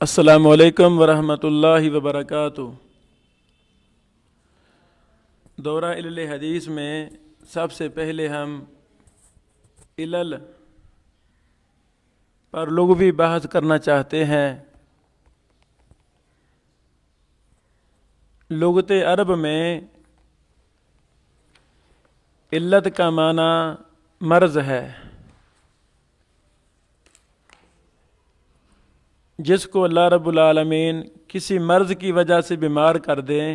السلام علیکم ورحمۃ اللہ وبرکاتہ۔ دورہ علل حدیث میں سب سے پہلے ہم علل پر لغوی بحث کرنا چاہتے ہیں۔ لغت عرب میں علت کا معنی مرض ہے، جس کو اللہ رب العالمین کسی مرض کی وجہ سے بیمار کر دیں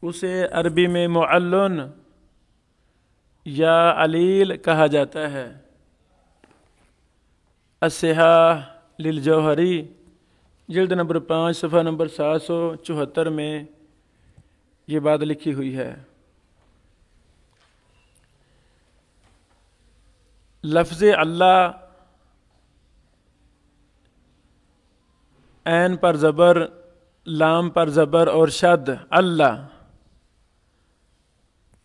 اسے عربی میں معلن یا علیل کہا جاتا ہے۔ الصحاح للجوہری جلد نمبر 5 صفحہ نمبر 774 میں یہ بات لکھی ہوئی ہے۔ لفظ اللہ عین پر زبر، لام پر زبر اور شد اللہ،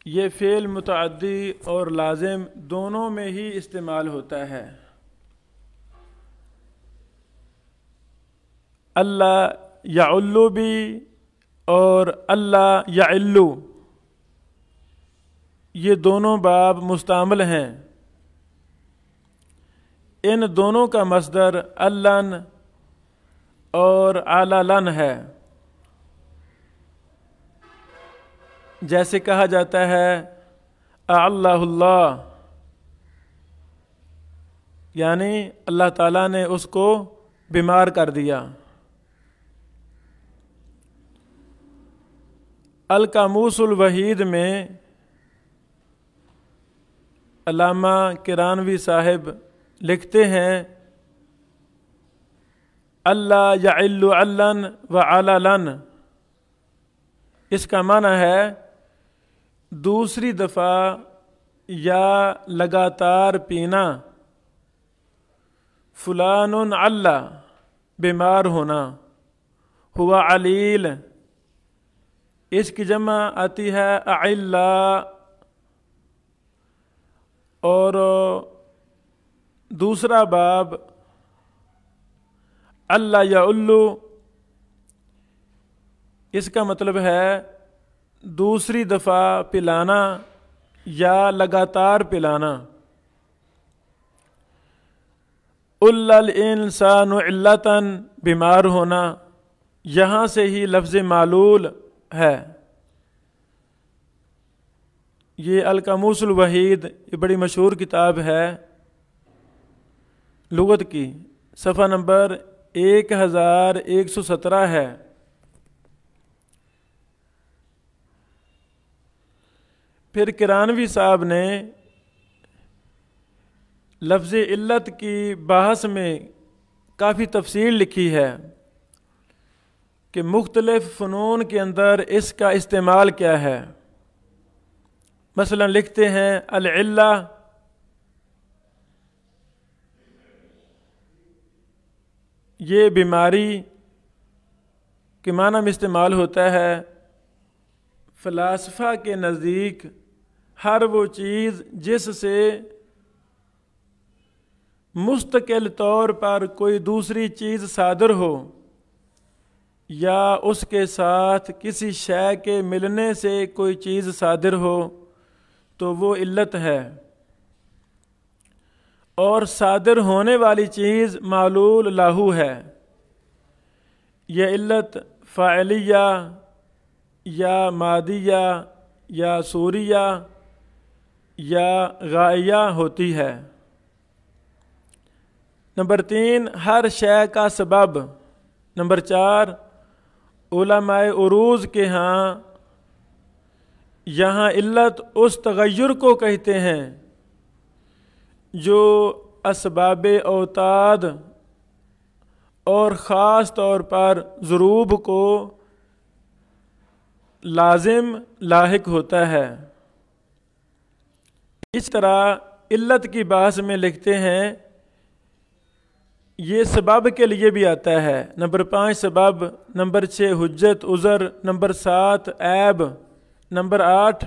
یہ فعل متعدی اور لازم دونوں میں ہی استعمال ہوتا ہے۔ اللہ یعلو بھی اور اللہ یعلو، یہ دونوں باب مستعمل ہیں۔ ان دونوں کا مصدر اللن اور علالن ہے۔ جیسے کہا جاتا ہے اللہ اللہ، یعنی اللہ تعالیٰ نے اس کو بیمار کر دیا۔ القاموس الوحید میں علامہ کرانوی صاحب لکھتے ہیں اللہ یعل علن و علالن، اس کا معنی ہے دوسری دفعہ یا لگاتار پینا، فلان اللہ بیمار ہونا، ہوا علیل، اس کی جمع آتی ہے اعلا، اور دوسرا باب اللہ یعلو، اس کا مطلب ہے دوسری دفعہ پلانا یا لگاتار پلانا۔ الانسان علتاً، بیمار ہونا، یہاں سے ہی لفظ معلول ہے۔ یہ القاموس الوحید، یہ بڑی مشہور کتاب ہے لغت کی، صفحہ نمبر 1117 ہے۔ پھر کرانوی صاحب نے لفظ علت کی بحث میں کافی تفصیل لکھی ہے کہ مختلف فنون کے اندر اس کا استعمال کیا ہے۔ مثلا لکھتے ہیں العلہ، یہ بیماری کے معنی میں استعمال ہوتا ہے۔ فلاسفہ کے نزدیک ہر وہ چیز جس سے مستقل طور پر کوئی دوسری چیز صادر ہو یا اس کے ساتھ کسی شے کے ملنے سے کوئی چیز صادر ہو تو وہ علت ہے، اور صادر ہونے والی چیز معلول لاہو ہے۔ یہ علت فاعلیہ یا مادیہ یا صوریہ یا غائیہ ہوتی ہے۔ نمبر 3، ہر شے کا سبب۔ نمبر 4، علماء عروض کے ہاں یہاں علت اس تغیر کو کہتے ہیں جو اسباب اوتاد اور خاص طور پر ضروب کو لازم لاحق ہوتا ہے۔ اس طرح علت کی بحث میں لکھتے ہیں یہ سبب کے لیے بھی آتا ہے۔ نمبر 5 سبب، نمبر 6 حجت عذر، نمبر 7 عیب، نمبر 8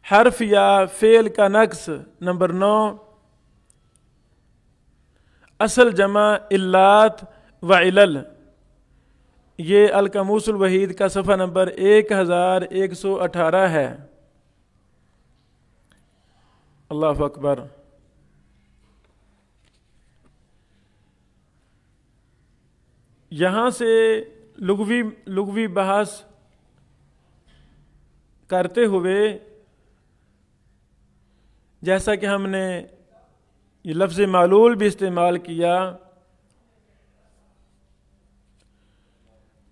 حرف یا فعل کا نقص، نمبر 9 اصل جمع علات و علل، یہ القاموس الوحید کا صفحہ نمبر 1118 ہے۔ اللہ اکبر۔ یہاں سے لغوی بحث کرتے ہوئے جیسا کہ ہم نے یہ لفظ معلول بھی استعمال کیا،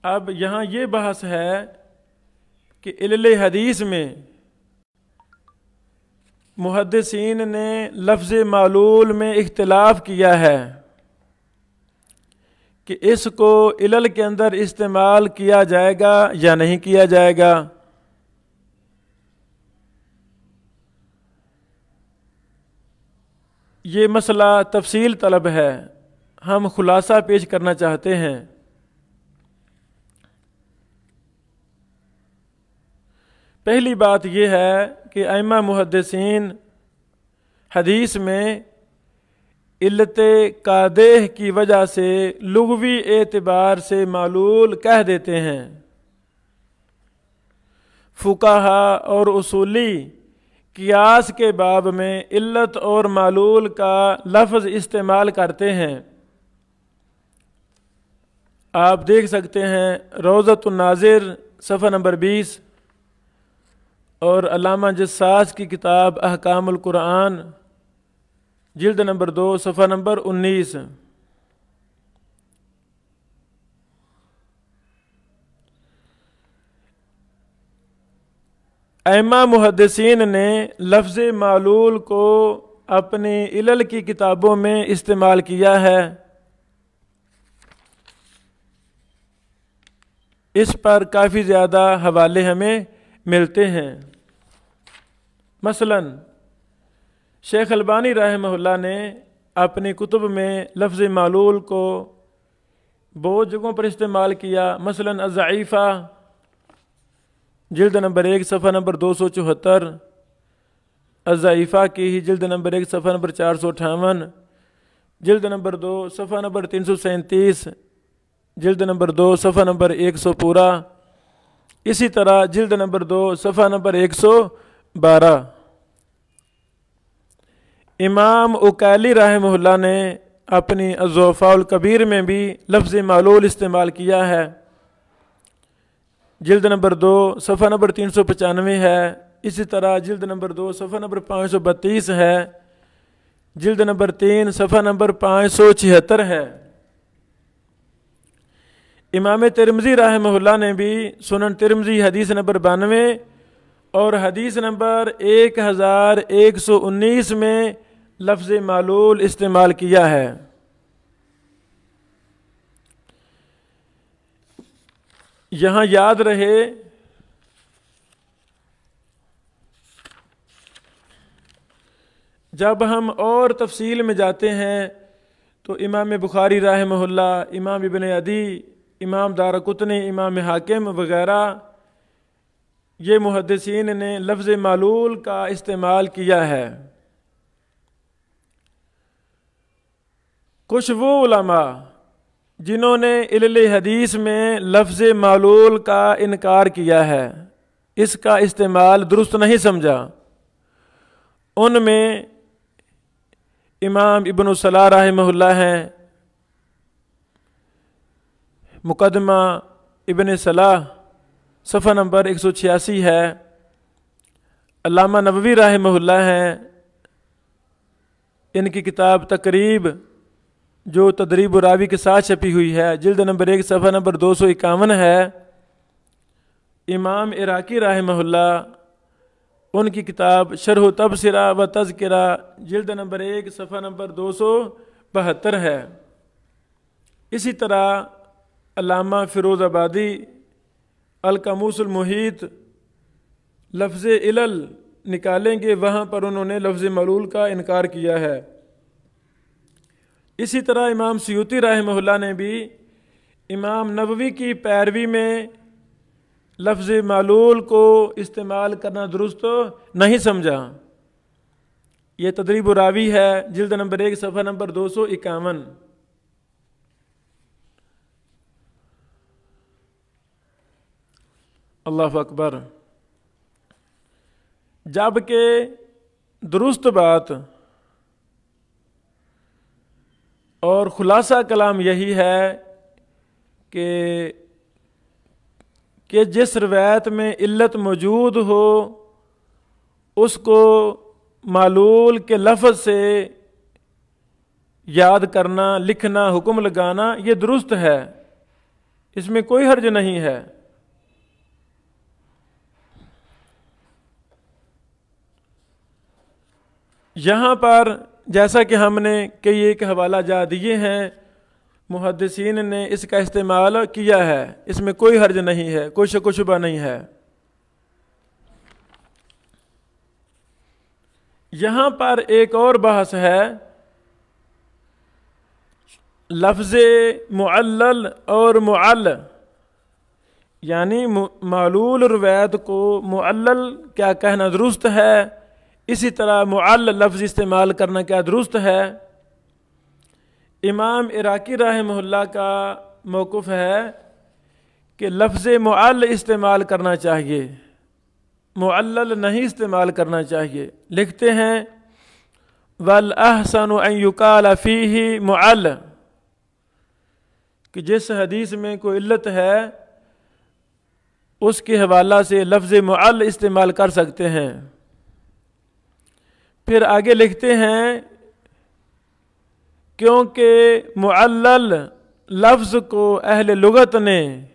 اب یہاں یہ بحث ہے کہ علل حدیث میں محدثین نے لفظ معلول میں اختلاف کیا ہے کہ اس کو علل کے اندر استعمال کیا جائے گا یا نہیں کیا جائے گا۔ یہ مسئلہ تفصیل طلب ہے، ہم خلاصہ پیش کرنا چاہتے ہیں۔ پہلی بات یہ ہے کہ ائمہ محدثین حدیث میں علت قادح کی وجہ سے لغوی اعتبار سے معلول کہہ دیتے ہیں۔ فقہا اور اصولی قیاس کے باب میں علت اور معلول کا لفظ استعمال کرتے ہیں۔ آپ دیکھ سکتے ہیں روضۃ الناظر صفحہ نمبر 20 اور علامہ جساس کی کتاب احکام القرآن جلد نمبر 2 صفحہ نمبر 19۔ ائمہ محدثین نے لفظ معلول کو اپنی علل کی کتابوں میں استعمال کیا ہے۔ اس پر کافی زیادہ حوالے ہمیں ملتے ہیں۔ مثلا شیخ البانی رحمہ اللہ نے اپنی کتب میں لفظ معلول کو بہت جگہوں پر استعمال کیا، مثلا الضعیفہ جلد نمبر 1 صفحہ نمبر 274، الضعیفہ کی ہی جلد نمبر 1 صفحہ نمبر 458، جلد نمبر 2 صفحہ نمبر 337، جلد نمبر 2 صفحہ نمبر 100 پورا، اسی طرح جلد نمبر 2 صفحہ نمبر 112۔ امام اکیلی رحمہ اللہ نے اپنی الضعفاء الکبیر میں بھی لفظ معلول استعمال کیا ہے، جلد نمبر 2 صفحہ نمبر 395 ہے، اسی طرح جلد نمبر 2 صفحہ نمبر 532 ہے، جلد نمبر 3 صفحہ نمبر 576 ہے۔ امام ترمذی رحمہ اللہ نے بھی سنن ترمذی حدیث نمبر 92 اور حدیث نمبر 1119 میں لفظ معلول استعمال کیا ہے۔ یہاں یاد رہے جب ہم اور تفصیل میں جاتے ہیں تو امام بخاری رحمہ اللہ، امام ابن عدی، امام دارقطنی، امام حاکم وغیرہ یہ محدثین نے لفظ معلول کا استعمال کیا ہے۔ کچھ وہ علماء جنہوں نے علل حدیث میں لفظ معلول کا انکار کیا ہے، اس کا استعمال درست نہیں سمجھا، ان میں امام ابن الصلاح رحمہ اللہ ہیں، مقدمہ ابن صلاح صفحہ نمبر 186 ہے، علامہ نووی رحمہ اللہ ہیں، ان کی کتاب تقریب جو تدریب الراوی کے ساتھ چھپی ہوئی ہے، جلد نمبر 1 صفحہ نمبر 251 ہے، امام عراقی رحمہ اللہ ان کی کتاب شرح و تبصرہ و تذکرہ جلد نمبر 1 صفحہ نمبر 272 ہے۔ اسی طرح علامہ فیروز آبادی القاموس المحیط لفظ علل نکالیں گے، وہاں پر انہوں نے لفظ معلول کا انکار کیا ہے۔ اسی طرح امام سیوطی رحمہ اللہ نے بھی امام نووی کی پیروی میں لفظ معلول کو استعمال کرنا درست نہیں سمجھا، یہ تدریب راوی ہے، جلد نمبر 1 صفحہ نمبر 251۔ اللہ اکبر۔ جبکہ درست بات اور خلاصہ کلام یہی ہے کہ جس روایت میں علت موجود ہو اس کو معلول کے لفظ سے یاد کرنا، لکھنا، حکم لگانا یہ درست ہے، اس میں کوئی حرج نہیں ہے۔ یہاں پر جیسا کہ ہم نے کئی ایک حوالہ جات دیے ہیں، محدثین نے اس کا استعمال کیا ہے، اس میں کوئی حرج نہیں ہے، کوئی شک و شبہ نہیں ہے۔ یہاں پر ایک اور بحث ہے، لفظ معلل اور معل، یعنی معلول روایت کو معلل کیا کہنا درست ہے، اسی طرح معل لفظ استعمال کرنا کیا درست ہے۔ امام عراقی رحمہ اللہ کا موقف ہے کہ لفظ معل استعمال کرنا چاہیے، معلل نہیں استعمال کرنا چاہیے۔ لکھتے ہیں وَالْأَحْسَنُ أَن يُقَالَ فِيهِ معل، کہ جس حدیث میں کوئی علت ہے اس کے حوالہ سے لفظ معل استعمال کر سکتے ہیں۔ پھر آگے لکھتے ہیں کیونکہ معلل لفظ کو اہل لغت نے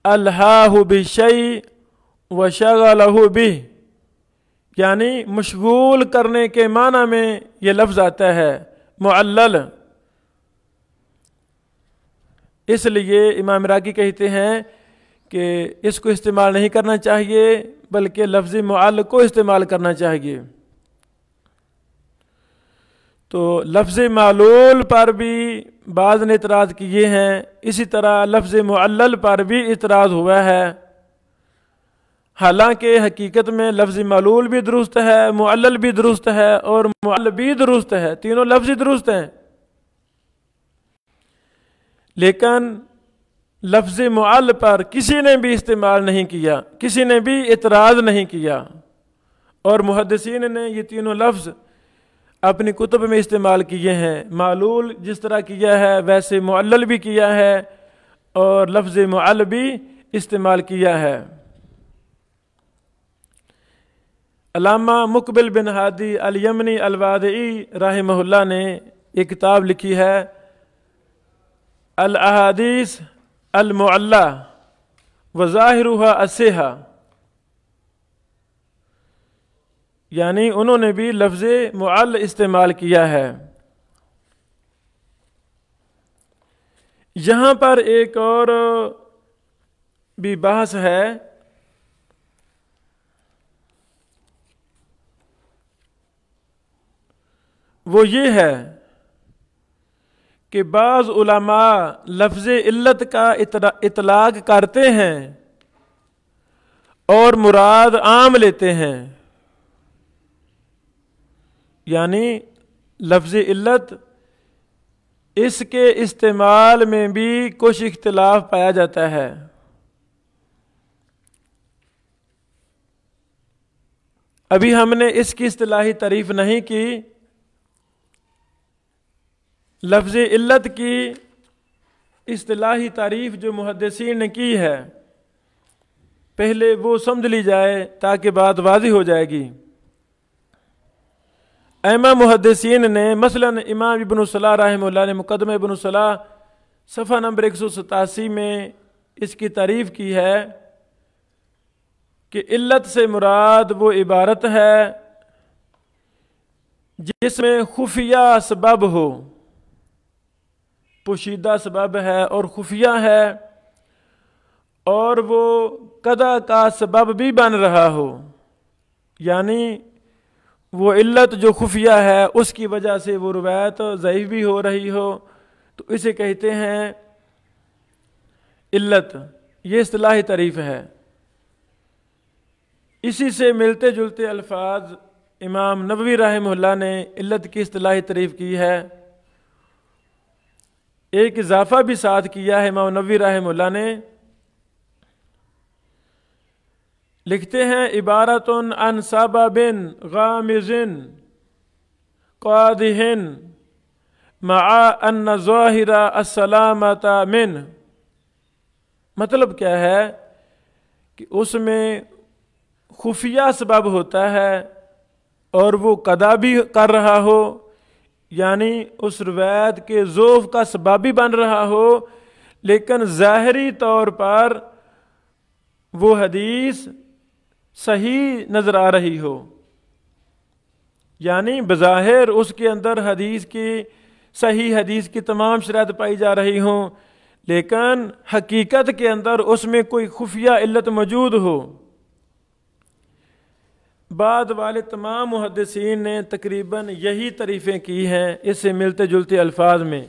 الہاہ بالشیء وشغلہ بہ، یعنی مشغول کرنے کے معنی میں یہ لفظ آتا ہے معلل، اس لیے امام عراقی کہتے ہیں کہ اس کو استعمال نہیں کرنا چاہیے بلکہ لفظ معل کو استعمال کرنا چاہیے۔ تو لفظ معلول پر بھی بعض نے اعتراض کیے ہیں، اسی طرح لفظ معلل پر بھی اعتراض ہوا ہے، حالانکہ حقیقت میں لفظ معلول بھی درست ہے، معلل بھی درست ہے اور معل بھی درست ہے، تینوں لفظ درست ہیں، لیکن لفظ معل پر کسی نے بھی استعمال نہیں کیا، کسی نے بھی اعتراض نہیں کیا، اور محدثین نے یہ تینوں لفظ اپنی کتب میں استعمال کیے ہیں۔ معلول جس طرح کیا ہے ویسے معلل بھی کیا ہے اور لفظ معل بھی استعمال کیا ہے۔ علامہ مقبل بن ہادی الیمنی الوادعی رحمہ اللہ نے ایک کتاب لکھی ہے الاحادیث المعلہ وظاہرها الصحہ، یعنی انہوں نے بھی لفظ معل استعمال کیا ہے۔ یہاں پر ایک اور بھی بحث ہے، وہ یہ ہے کہ بعض علماء لفظ علت کا اطلاق کرتے ہیں اور مراد عام لیتے ہیں، یعنی لفظ علت اس کے استعمال میں بھی کچھ اختلاف پایا جاتا ہے۔ ابھی ہم نے اس کی اصطلاحی تعریف نہیں کی، لفظ علت کی اصطلاحی تعریف جو محدثین نے کی ہے پہلے وہ سمجھ لی جائے تاکہ بات واضح ہو جائے گی۔ ائمہ محدثین نے مثلا امام ابن صلاح رحمہ اللہ نے مقدمہ ابن صلاح صفحہ نمبر 187 میں اس کی تعریف کی ہے کہ علت سے مراد وہ عبارت ہے جس میں خفیہ سبب ہو، پوشیدہ سبب ہے اور خفیہ ہے، اور وہ قضا کا سبب بھی بن رہا ہو، یعنی وہ علت جو خفیہ ہے اس کی وجہ سے وہ روایت ضعیف بھی ہو رہی ہو، تو اسے کہتے ہیں علت۔ یہ اصطلاحی تعریف ہے۔ اسی سے ملتے جلتے الفاظ امام نووی رحمہ اللہ نے علت کی اصطلاحی تعریف کی ہے، ایک اضافہ بھی ساتھ کیا ہے امام نووی رحمہ اللہ نے، لکھتے ہیں عبارت عن سبب غامض قادح مع ان ظاہر السلامۃ من، مطلب کیا ہے کہ اس میں خفیہ سبب ہوتا ہے اور وہ قضا بھی کر رہا ہو، یعنی اس روایت کے ضعف کا سبب بھی بن رہا ہو، لیکن ظاہری طور پر وہ حدیث صحیح نظر آ رہی ہو، یعنی بظاہر اس کے اندر حدیث کی صحیح حدیث کی تمام شرائط پائی جا رہی ہوں، لیکن حقیقت کے اندر اس میں کوئی خفیہ علت موجود ہو۔ بعد والے تمام محدثین نے تقریباً یہی تعریفیں کی ہیں اس سے ملتے جلتے الفاظ میں،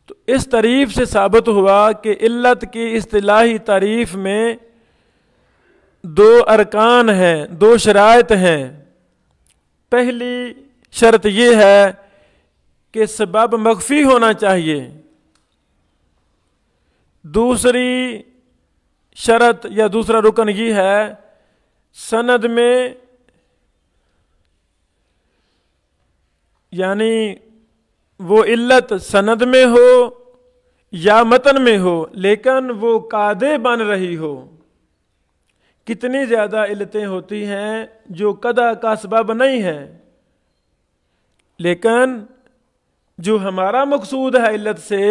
تو اس تعریف سے ثابت ہوا کہ علت کی اصطلاحی تعریف میں دو ارکان ہیں، دو شرائط ہیں۔ پہلی شرط یہ ہے کہ سبب مخفی ہونا چاہیے، دوسری شرط یا دوسرا رکن یہ ہے سند میں، یعنی وہ علت سند میں ہو یا متن میں ہو لیکن وہ قادح بن رہی ہو۔ کتنی زیادہ علتیں ہوتی ہیں جو قضا کا سبب نہیں ہیں، لیکن جو ہمارا مقصود ہے علت سے،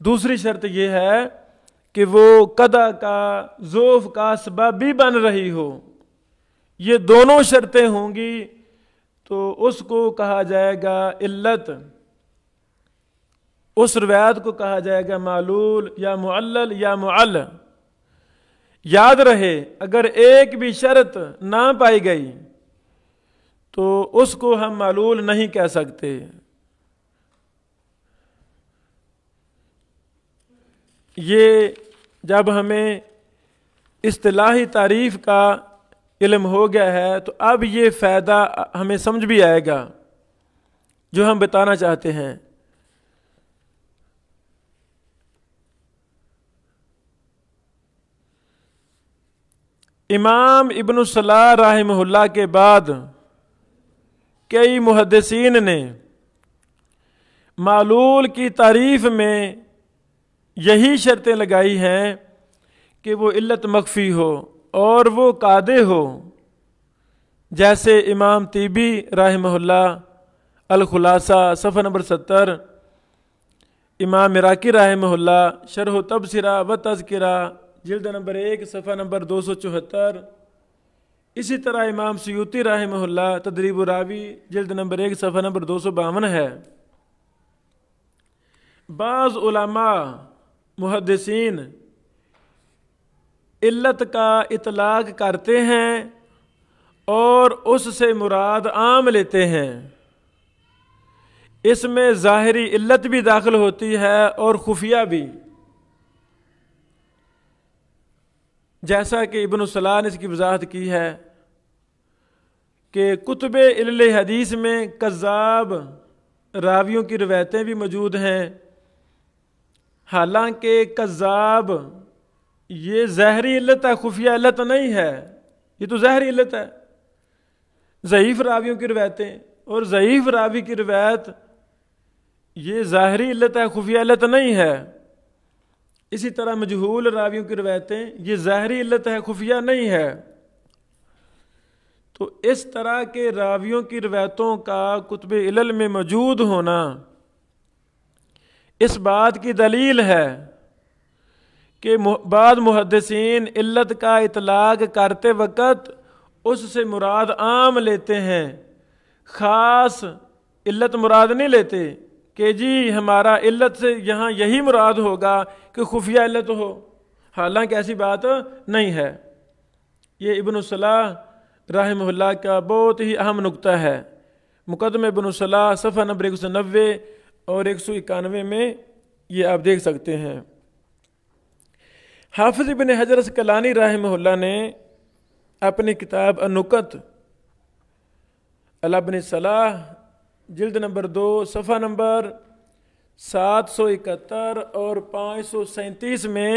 دوسری شرط یہ ہے کہ وہ قضا کا ضعف کا سبب بھی بن رہی ہو۔ یہ دونوں شرطیں ہوں گی تو اس کو کہا جائے گا علت، اس روایت کو کہا جائے گا معلول یا معلل یا معل۔ یاد رہے اگر ایک بھی شرط نہ پائی گئی تو اس کو ہم معلول نہیں کہہ سکتے۔ یہ جب ہمیں اصطلاحی تعریف کا علم ہو گیا ہے تو اب یہ فائدہ ہمیں سمجھ بھی آئے گا جو ہم بتانا چاہتے ہیں۔ امام ابن الصلاح رحمہ اللہ کے بعد کئی محدثین نے معلول کی تعریف میں یہی شرطیں لگائی ہیں کہ وہ علت مخفی ہو اور وہ قادح ہو، جیسے امام طیبی رحمہ اللہ الخلاصہ صفحہ نمبر 70، امام عراقی رحمہ اللہ شرح و تبصرہ و تذکرہ جلد نمبر 1 صفحہ نمبر 274، اسی طرح امام سیوطی رحمہ اللہ تدریب الراوی جلد نمبر 1 صفحہ نمبر 252 ہے۔ بعض علماء محدثین علت کا اطلاق کرتے ہیں اور اس سے مراد عام لیتے ہیں، اس میں ظاہری علت بھی داخل ہوتی ہے اور خفیہ بھی، جیسا کہ ابن الصلاح نے اس کی وضاحت کی ہے کہ کتب علل حدیث میں کذاب راویوں کی روایتیں بھی موجود ہیں، حالانکہ کذاب یہ ظاہری علت ہے، خفیہ علت نہیں ہے، یہ تو ظاہری علت ہے۔ ضعیف راویوں کی روایتیں اور ضعیف راوی کی روایت یہ ظاہری علت ہے، خفیہ علت نہیں ہے۔ اسی طرح مجہول راویوں کی روایتیں یہ ظاہری علت ہے، خفیہ نہیں ہے۔ تو اس طرح کے راویوں کی روایتوں کا کتب علل میں موجود ہونا اس بات کی دلیل ہے کہ بعض محدثین علت کا اطلاق کرتے وقت اس سے مراد عام لیتے ہیں، خاص علت مراد نہیں لیتے کہ جی ہمارا علت سے یہاں یہی مراد ہوگا کہ خفیہ علت ہو، حالانکہ ایسی بات نہیں ہے۔ یہ ابن الصلاح رحمہ اللہ کا بہت ہی اہم نقطہ ہے۔ مقدمہ ابن الصلاح صفحہ نمبر 190 اور 191 میں یہ آپ دیکھ سکتے ہیں۔ حافظ ابن حجر اسقلانی رحمہ اللہ نے اپنی کتاب النکت ابن صلاح جلد نمبر 2 صفحہ نمبر 771 اور 537 میں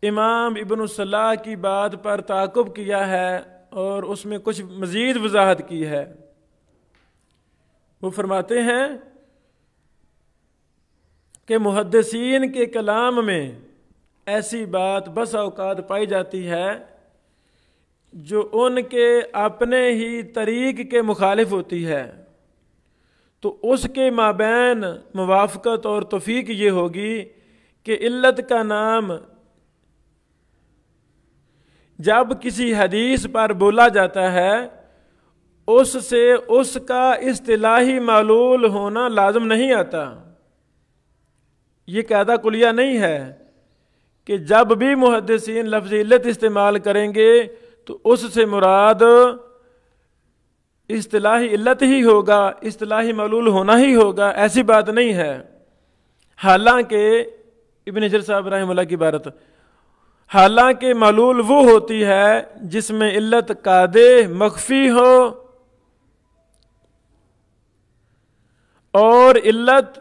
امام ابن صلاح کی بات پر تعاقب کیا ہے اور اس میں کچھ مزید وضاحت کی ہے۔ وہ فرماتے ہیں کہ محدثین کے کلام میں ایسی بات بس اوقات پائی جاتی ہے جو ان کے اپنے ہی طریق کے مخالف ہوتی ہے، تو اس کے مابین موافقت اور توفیق یہ ہوگی کہ علت کا نام جب کسی حدیث پر بولا جاتا ہے اس سے اس کا اصطلاحی معلول ہونا لازم نہیں آتا۔ یہ قاعدہ کلیہ نہیں ہے کہ جب بھی محدثین لفظ علت استعمال کریں گے تو اس سے مراد اصطلاحی علت ہی ہوگا، اصطلاحی معلول ہونا ہی ہوگا، ایسی بات نہیں ہے۔ حالانکہ ابن حجر صاحب رحمہ اللہ کی عبارت، حالانکہ معلول وہ ہوتی ہے جس میں علت قادح مخفی ہو اور علت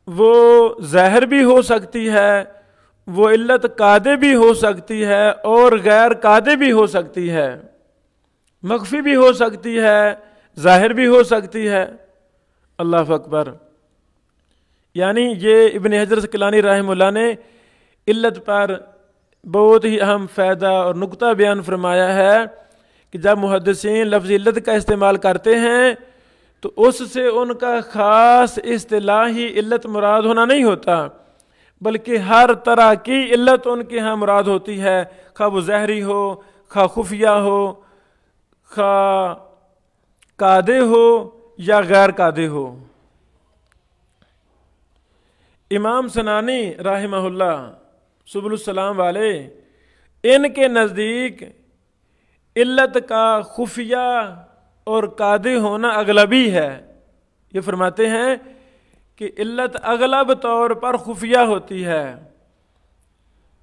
وہ ظاہر بھی ہو سکتی ہے، وہ علت قادح بھی ہو سکتی ہے اور غیر قادح بھی ہو سکتی ہے، مخفی بھی ہو سکتی ہے، ظاہر بھی ہو سکتی ہے۔ اللہ اکبر۔ یعنی یہ ابن حجر اسقلانی رحمہ اللہ نے علت پر بہت ہی اہم فائدہ اور نقطہ بیان فرمایا ہے کہ جب محدثین لفظ علت کا استعمال کرتے ہیں تو اس سے ان کا خاص اصطلاحی علت مراد ہونا نہیں ہوتا، بلکہ ہر طرح کی علت ان کے ہاں مراد ہوتی ہے، خواہ وہ ظاہری ہو، خواہ خفیہ ہو، خواہ قادح ہو یا غیر قادح ہو۔ امام سنانی رحمہ اللہ سبل السلام والے، ان کے نزدیک علت کا خفیہ اور قادح ہونا اغلبی ہے۔ یہ فرماتے ہیں کہ علت اغلب طور پر خفیہ ہوتی ہے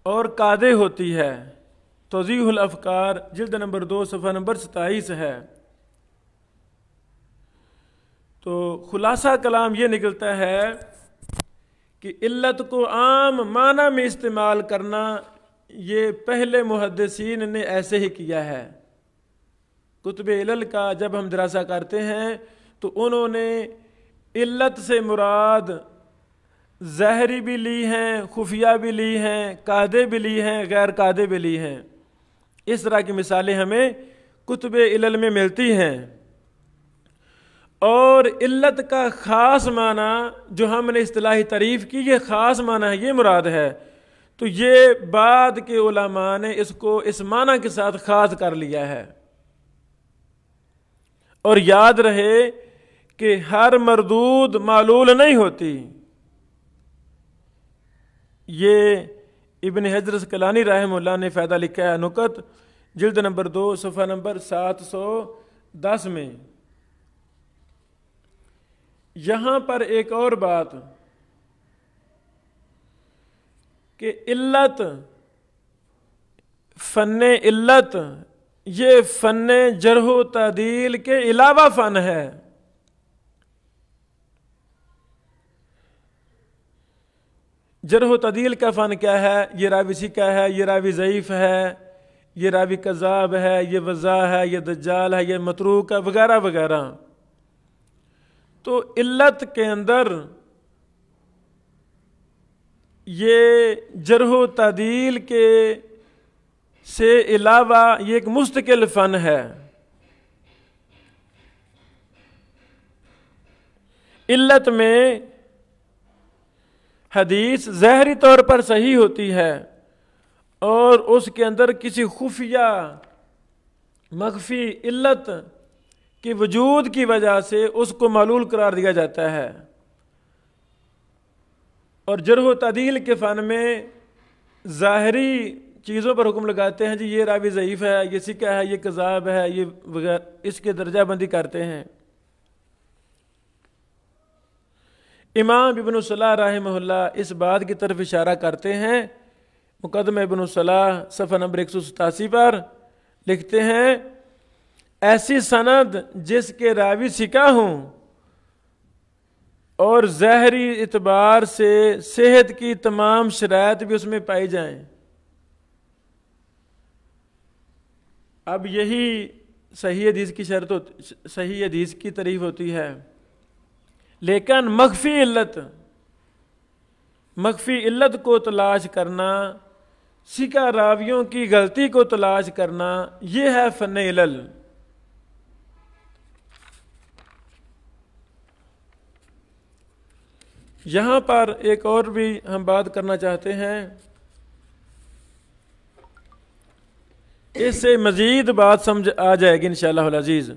اور قادح ہوتی ہے۔ توضیح الافکار جلد نمبر 2 صفحہ نمبر 27 ہے۔ تو خلاصہ کلام یہ نکلتا ہے کہ علت کو عام معنی میں استعمال کرنا یہ پہلے محدثین نے ایسے ہی کیا ہے۔ کتب علل کا جب ہم دراسہ کرتے ہیں تو انہوں نے علت سے مراد ظاہری بھی لی ہیں، خفیہ بھی لی ہیں، قادح بھی لی ہیں، غیر قادح بھی لی ہیں۔ اس طرح کی مثالیں ہمیں کتب علل میں ملتی ہیں۔ اور علت کا خاص معنی جو ہم نے اصطلاحی تعریف کی، یہ خاص معنی ہے، یہ مراد ہے، تو یہ بعد کے علماء نے اس کو اس معنی کے ساتھ خاص کر لیا ہے۔ اور یاد رہے کہ ہر مردود معلول نہیں ہوتی۔ یہ ابن حجر اسقلانی رحمہ اللہ نے فائدہ لکھا ہے نکت جلد نمبر 2 صفحہ نمبر 710 میں۔ یہاں پر ایک اور بات کہ علت، فن علت یہ فن جرح و تعدیل کے علاوہ فن ہے۔ جرح و تعدیل کا فن کیا ہے؟ یہ راوی ثقہ ہے، یہ راوی ضعیف ہے، یہ راوی کذاب ہے، یہ وضاع ہے، یہ دجال ہے، یہ متروک ہے، وغیرہ وغیرہ۔ تو علت کے اندر یہ جرح و تعدیل کے سے علاوہ یہ ایک مستقل فن ہے۔ علت میں حدیث ظاہری طور پر صحیح ہوتی ہے اور اس کے اندر کسی خفیہ مخفی علت کے وجود کی وجہ سے اس کو معلول قرار دیا جاتا ہے۔ اور جرح و تعدیل کے فن میں ظاہری چیزوں پر حکم لگاتے ہیں، جی یہ راوی ضعیف ہے، یہ ثقہ ہے، یہ کذاب ہے، یہ وغیرہ، اس کے درجہ بندی کرتے ہیں۔ امام ابن صلاح رحمہ اللہ اس بات کی طرف اشارہ کرتے ہیں، مقدمہ ابن صلاح صفحہ نمبر 187 پر، لکھتے ہیں ایسی سند جس کے راوی ثقہ ہوں اور ظاہری اعتبار سے صحت کی تمام شرائط بھی اس میں پائی جائیں. اب یہی صحیح حدیث کی شرط صحیح حدیث کی تعریف ہوتی ہے. لیکن مخفی علت کو تلاش کرنا، ثقہ راویوں کی غلطی کو تلاش کرنا، یہ ہے فن علل. یہاں پر ایک اور بھی ہم بات کرنا چاہتے ہیں، اس سے مزید بات سمجھ آ جائے گی انشاءاللہ العزیز.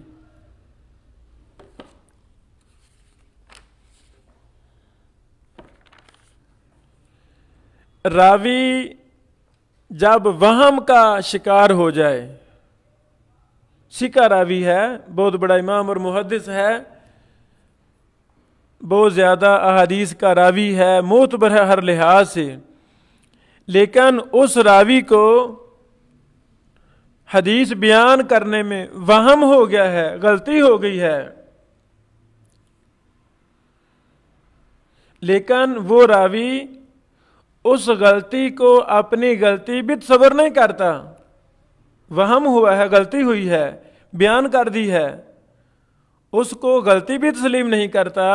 راوی جب وہم کا شکار ہو جائے، ثقہ راوی ہے، بہت بڑا امام اور محدث ہے، بہت زیادہ احادیث کا راوی ہے، معتبر ہے ہر لحاظ سے، لیکن اس راوی کو حدیث بیان کرنے میں وہم ہو گیا ہے، غلطی ہو گئی ہے، لیکن وہ راوی اس غلطی کو اپنی غلطی بھی تصور نہیں کرتا. وہم ہوا ہے، غلطی ہوئی ہے، بیان کر دی ہے، اس کو غلطی بھی تسلیم نہیں کرتا.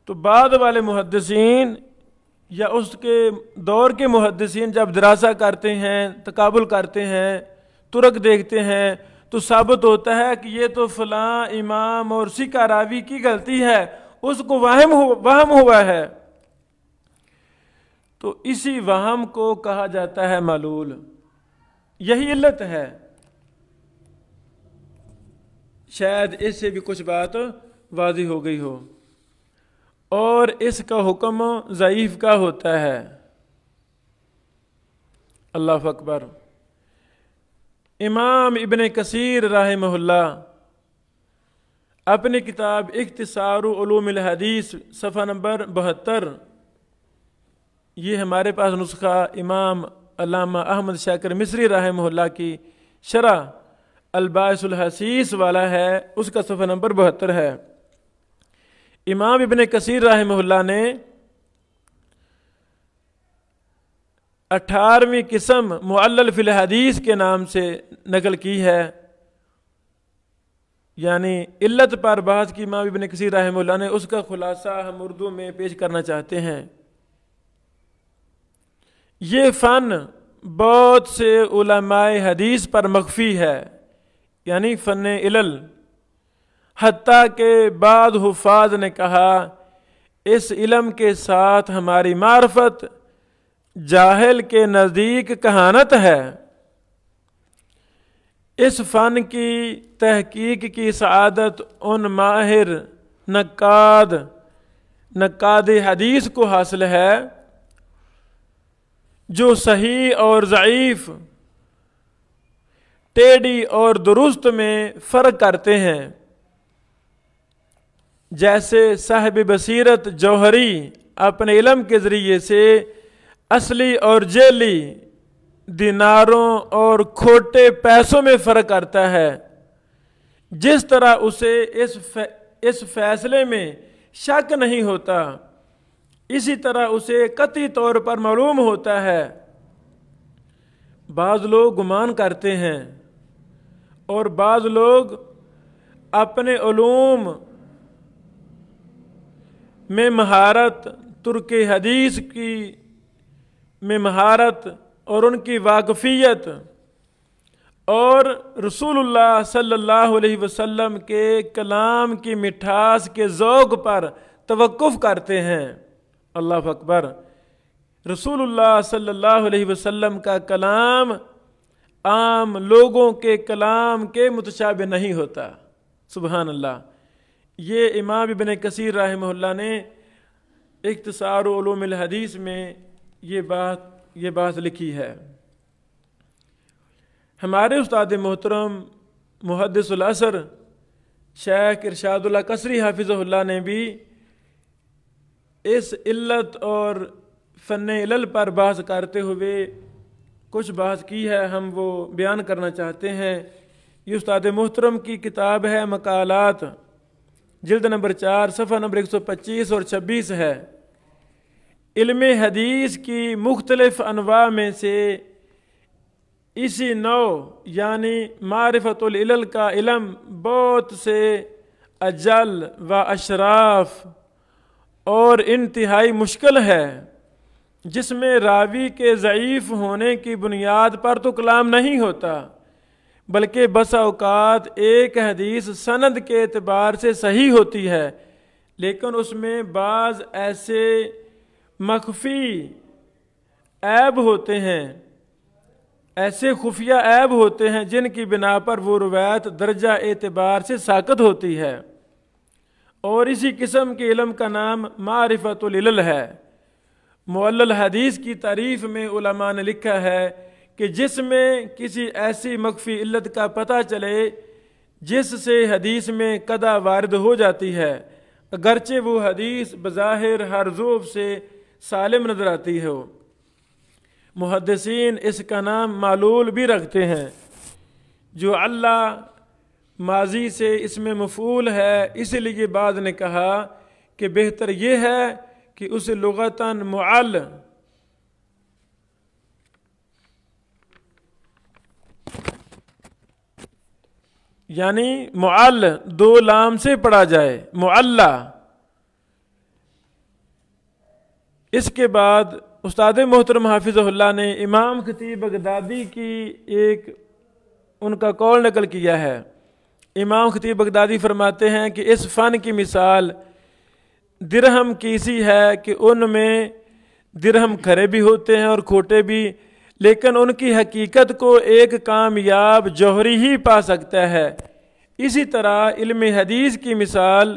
تو بعد والے محدثین یا اس کے دور کے محدثین جب دراسہ کرتے ہیں، تقابل کرتے ہیں، ترک دیکھتے ہیں، تو ثابت ہوتا ہے کہ یہ تو فلاں امام اور ثقہ راوی کی غلطی ہے، اس کو وہم ہوا ہے. تو اسی وہم کو کہا جاتا ہے معلول. یہی علت ہے. شاید اس سے بھی کچھ بات واضح ہو گئی ہو. اور اس کا حکم ضعیف کا ہوتا ہے. اللہ اکبر. امام ابن کثیر رحمہ اللہ اپنی کتاب اختصار علوم الحدیث صفحہ نمبر 72، یہ ہمارے پاس نسخہ امام علامہ احمد شاکر مصری رحمہ اللہ کی شرح الباعث الحسیس والا ہے، اس کا صفحہ نمبر 72 ہے. امام ابن کثیر رحمہ اللہ نے 18ویں قسم معلل فی الحدیث کے نام سے نقل کی ہے، یعنی علت پر بحث کی امام ابن کثیر رحمہ اللہ نے، اس کا خلاصہ ہم اردو میں پیش کرنا چاہتے ہیں. یہ فن بہت سے علماء حدیث پر مخفی ہے، یعنی فن علل. حتیٰ کہ بعض حفاظ نے کہا اس علم کے ساتھ ہماری معرفت جاہل کے نزدیک کہانت ہے. اس فن کی تحقیق کی سعادت ان ماہر نقاد حدیث کو حاصل ہے جو صحیح اور ضعیف، ٹیڑھی اور درست میں فرق کرتے ہیں. جیسے صاحب بصیرت جوہری اپنے علم کے ذریعے سے اصلی اور جعلی دیناروں اور کھوٹے پیسوں میں فرق کرتا ہے، جس طرح اسے اس فیصلے میں شک نہیں ہوتا، اسی طرح اسے قطعی طور پر معلوم ہوتا ہے. بعض لوگ گمان کرتے ہیں اور بعض لوگ اپنے علوم میں مہارت، ترک حدیث کی میں مہارت اور ان کی واقفیت اور رسول اللہ صلی اللہ علیہ وسلم کے کلام کی مٹھاس کے ذوق پر توقف کرتے ہیں. اللہ اکبر. رسول اللہ صلی اللہ علیہ وسلم کا کلام عام لوگوں کے کلام کے متشابہ نہیں ہوتا. سبحان اللہ. یہ امام ابن کثیر رحمہ اللہ نے اختصار علوم الحدیث میں یہ بات لکھی ہے. ہمارے استاد محترم محدث العصر شیخ ارشاد اللہ قصری حافظہ اللہ نے بھی اس علت اور فن علل پر بحث کرتے ہوئے کچھ بحث کی ہے ہم وہ بیان کرنا چاہتے ہیں۔ یہ استاد محترم کی کتاب ہے مقالات، جلد نمبر 4 صفحہ نمبر 125 اور 26 ہے۔ علم حدیث کی مختلف انواع میں سے اسی نوع یعنی معرفت العلل کا علم بہت سے اجل و اشراف اور انتہائی مشکل ہے، جس میں راوی کے ضعیف ہونے کی بنیاد پر تو کلام نہیں ہوتا، بلکہ بسا اوقات ایک حدیث سند کے اعتبار سے صحیح ہوتی ہے، لیکن اس میں بعض ایسے مخفی عیب ہوتے ہیں، ایسے خفیہ عیب ہوتے ہیں جن کی بنا پر وہ روایت درجہ اعتبار سے ساقط ہوتی ہے، اور اسی قسم کے علم کا نام معرفت العلل ہے۔ معلل حدیث کی تعریف میں علماء نے لکھا ہے کہ جس میں کسی ایسی مخفی علت کا پتہ چلے جس سے حدیث میں قدح وارد ہو جاتی ہے، اگرچہ وہ حدیث بظاہر ہر ضعف سے سالم نظر آتی ہو۔ محدثین اس کا نام معلول بھی رکھتے ہیں، جو اللہ ماضی سے اس میں مفعول ہے، اس لیے بعض نے کہا کہ بہتر یہ ہے کہ اسے لغتاً معل یعنی معل 2 لام سے پڑھا جائے، معلّہ۔ اس کے بعد استاد محترم حافظ اللہ نے امام خطیب بغدادی کی ایک ان کا قول نقل کیا ہے۔ امام خطیب بغدادی فرماتے ہیں کہ اس فن کی مثال درہم کی سی ہے کہ ان میں درہم کھرے بھی ہوتے ہیں اور کھوٹے بھی، لیکن ان کی حقیقت کو ایک کامیاب جوہری ہی پا سکتا ہے۔ اسی طرح علم حدیث کی مثال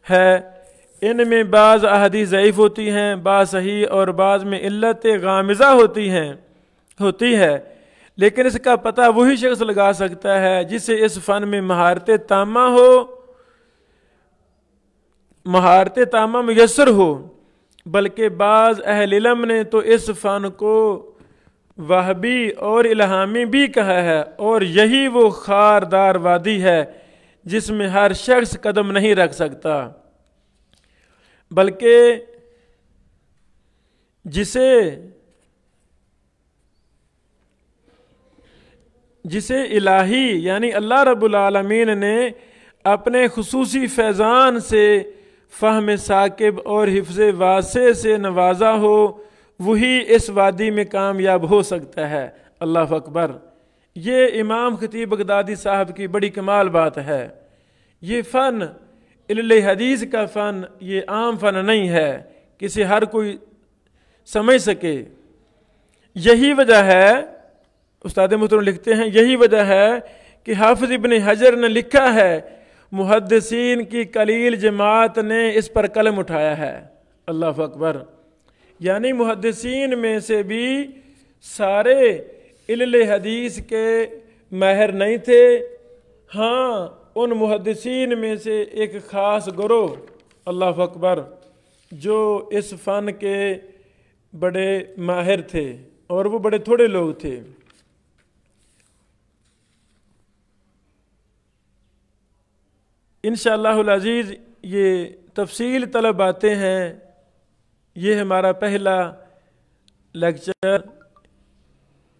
ہے، ان میں بعض احادیث ضعیف ہوتی ہیں، بعض صحیح، اور بعض میں علت غامضہ ہوتی ہے، لیکن اس کا پتہ وہی شخص لگا سکتا ہے جسے اس فن میں مہارت تامہ میسر ہو، بلکہ بعض اہل علم نے تو اس فن کو وہبی اور الہامی بھی کہا ہے، اور یہی وہ خاردار وادی ہے جس میں ہر شخص قدم نہیں رکھ سکتا، بلکہ جسے الہی یعنی اللہ رب العالمین نے اپنے خصوصی فیضان سے فہم ثاقب اور حفظ واسع سے نوازا ہو، وہی اس وادی میں کامیاب ہو سکتا ہے۔ اللہ اکبر! یہ امام خطیب بغدادی صاحب کی بڑی کمال بات ہے۔ یہ فن علل حدیث کا فن یہ عام فن نہیں ہے کسی ہر کوئی سمجھ سکے۔ یہی وجہ ہے، استاد محترم لکھتے ہیں، یہی وجہ ہے کہ حافظ ابن حجر نے لکھا ہے محدثین کی قلیل جماعت نے اس پر قلم اٹھایا ہے۔ اللہ اکبر! یعنی محدثین میں سے بھی سارے علل حدیث کے ماہر نہیں تھے، ہاں ان محدثین میں سے ایک خاص گروہ، اللہ اکبر، جو اس فن کے بڑے ماہر تھے، اور وہ بڑے تھوڑے لوگ تھے۔ انشاءاللہ العزیز یہ تفصیل طلب باتیں ہیں، یہ ہمارا پہلا لیکچر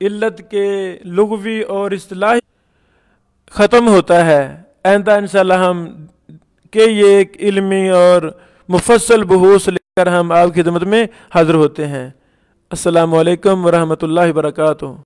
علت کے لغوی اور اصطلاحی ختم ہوتا ہے۔ آئندہ انشاءاللہ ہم یہ ایک علمی اور مفصل بحوث لے کر ہم آپ کی خدمت میں حاضر ہوتے ہیں۔ السلام علیکم ورحمۃ اللہ وبرکاتہ۔